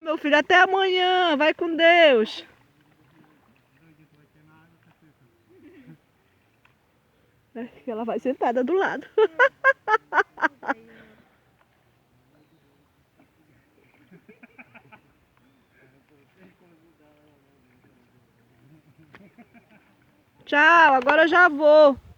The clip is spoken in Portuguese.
Meu filho, até amanhã. Vai com Deus. Ela vai sentada do lado. Tchau, agora eu já vou.